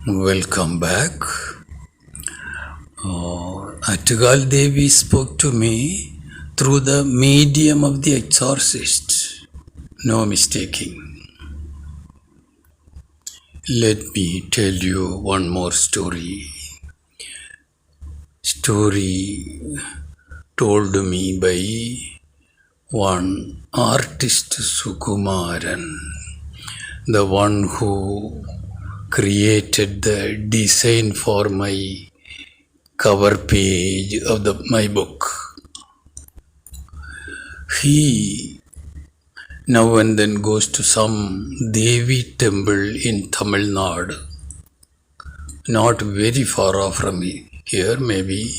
Welcome back. Atagal Devi spoke to me through the medium of the exorcist. No mistaking. Let me tell you one more story. Story told me by one artist Sukumaran, the one who created the design for my cover page of my book. He now and then goes to some Devi temple in Tamil Nadu, not very far off from here, maybe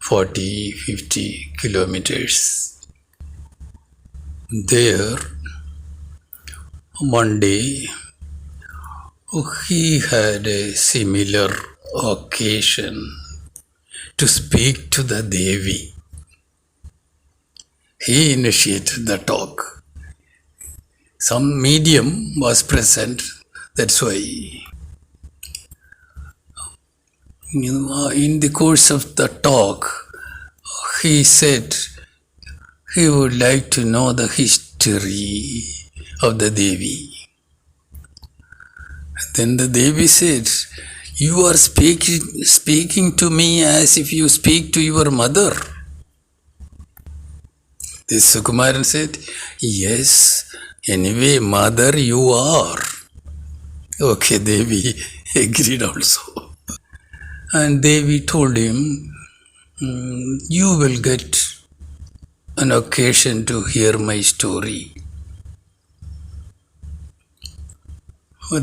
40-50 kilometers. There, one day, he had a similar occasion to speak to the Devi. He initiated the talk. Some medium was present, that's why. In the course of the talk, he said he would like to know the history of the Devi. Then the Devi said, "You are speaking to me as if you speak to your mother." This Sukumaran said, "Yes, anyway, mother you are." Okay, Devi agreed also. And Devi told him, "You will get an occasion to hear my story."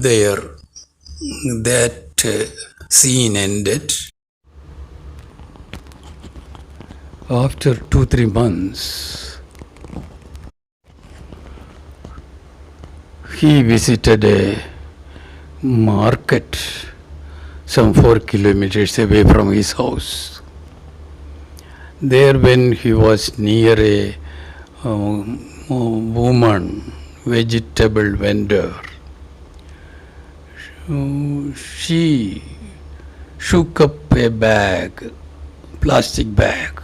There, that scene ended. After 2-3 months, he visited a market some 4 kilometers away from his house. There, when he was near a woman, vegetable vendor, she shook up a bag, plastic bag,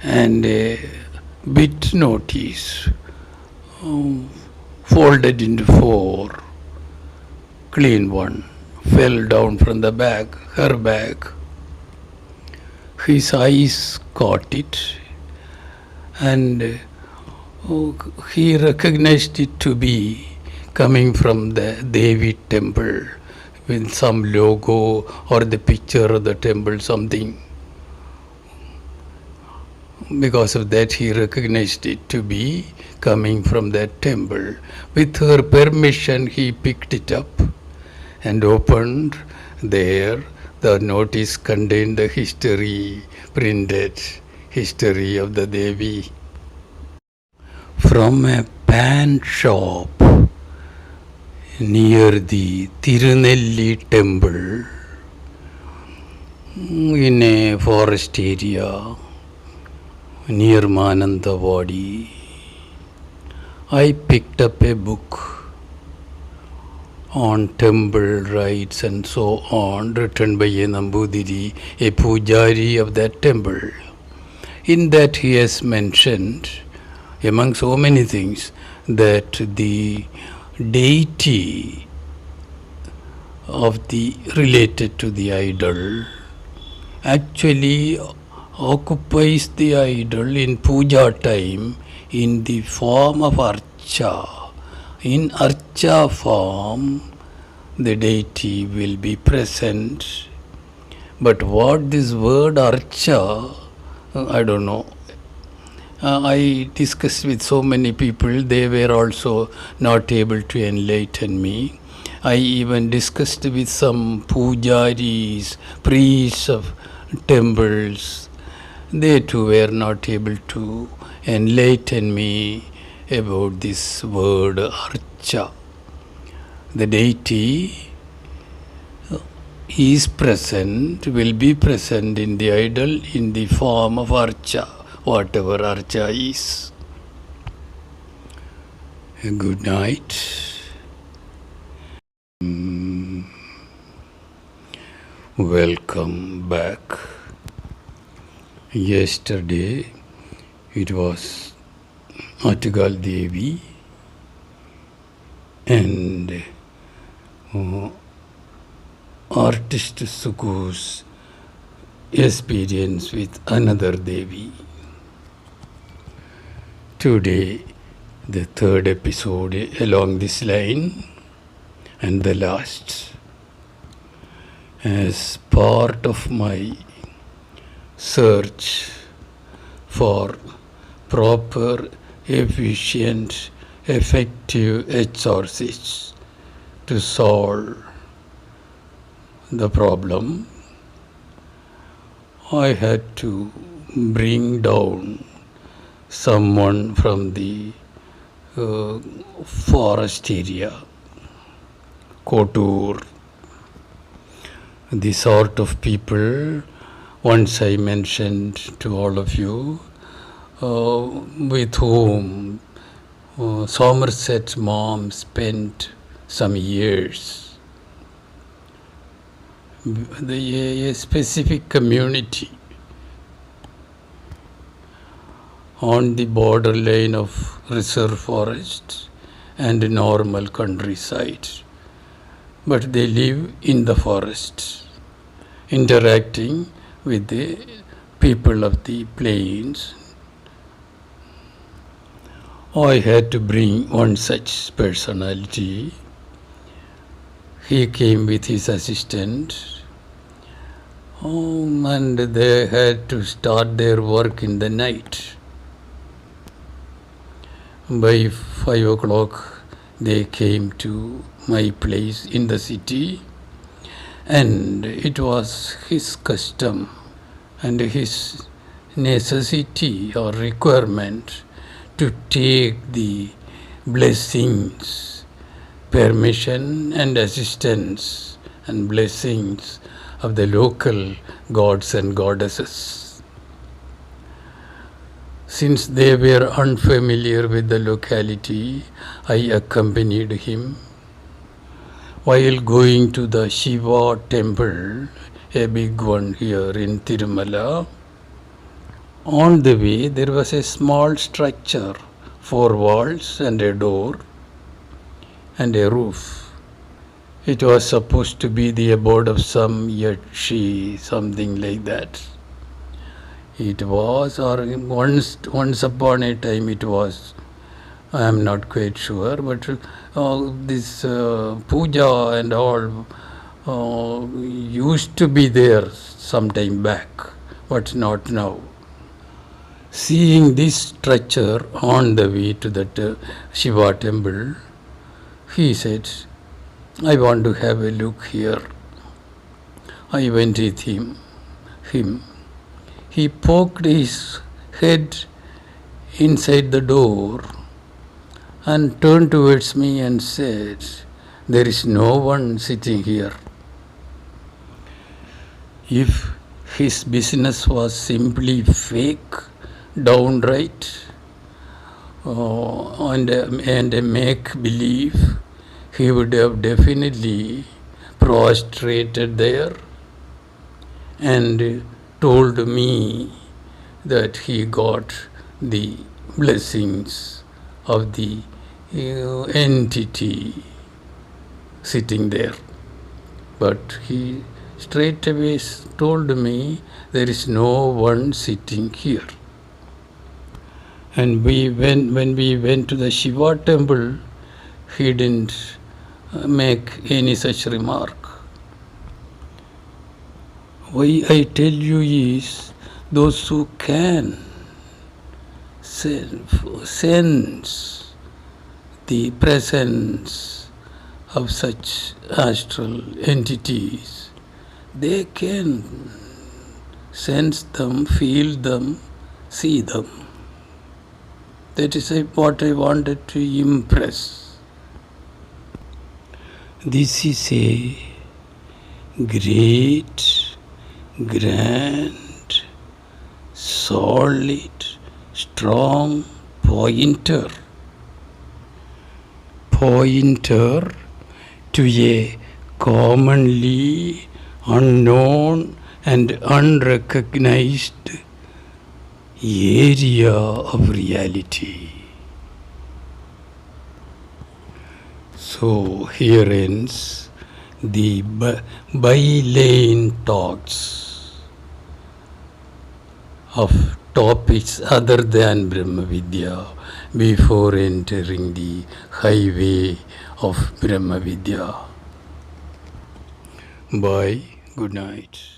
and a bit notice folded into 4, clean one, fell down from the bag, her bag. His eyes caught it, and he recognized it to be coming from the Devi temple with some logo or the picture of the temple, something. Because of that, he recognized it to be coming from that temple. With her permission, he picked it up and opened. There, the notice contained the history, printed history of the Devi. From a pan shop near the Tirunelli temple in a forest area near Mananthavadi, I picked up a book on temple rites and so on, written by a Nambudiri, a pujari of that temple. In that he has mentioned, among so many things, that the deity of the related to the idol actually occupies the idol in puja time in the form of archa. In archa form, the deity will be present. But what this word archa, I don't know. I discussed with so many people, they were also not able to enlighten me. I even discussed with some pujaris, priests of temples. They too were not able to enlighten me about this word archa. The deity is present, will be present in the idol in the form of archa, whatever archa is. Good night. Welcome back. Yesterday it was Atagal Devi and artist Suku's experience with another Devi. Today, the third episode along this line and the last. As part of my search for proper, efficient, effective exorcists to solve the problem, I had to bring down someone from the forest area, Kotur. The sort of people once I mentioned to all of you, with whom Somerset's mom spent some years. A specific community on the borderline of reserve forest and normal countryside. But they live in the forest, interacting with the people of the plains. I had to bring one such personality. He came with his assistant, and they had to start their work in the night. By 5 o'clock, they came to my place in the city, and it was his custom and his necessity or requirement to take the blessings, permission and assistance and blessings of the local gods and goddesses. Since they were unfamiliar with the locality, I accompanied him. While going to the Shiva temple, a big one here in Tirumala, on the way there was a small structure, 4 walls and a door and a roof. It was supposed to be the abode of some Yakshi, something like that. It was, or once upon a time it was, I am not quite sure, but this puja and all used to be there some time back, but not now. Seeing this structure on the way to the Shiva temple, he said, I want to have a look here. I went with him. He poked his head inside the door and turned towards me and said, there is no one sitting here. If his business was simply fake, downright, and a make-believe, he would have definitely prostrated there and told me that he got the blessings of the entity sitting there. But he straight away told me there is no one sitting here. And when we went to the Shiva temple, he didn't make any such remark. Why I tell you is, those who can sense the presence of such astral entities, they can sense them, feel them, see them. That is what I wanted to impress. This is a great, grand, solid, strong pointer to a commonly unknown and unrecognized area of reality. So here ends the by-lane talks of topics other than Brahmavidya before entering the highway of Brahmavidya. Bye. Good night.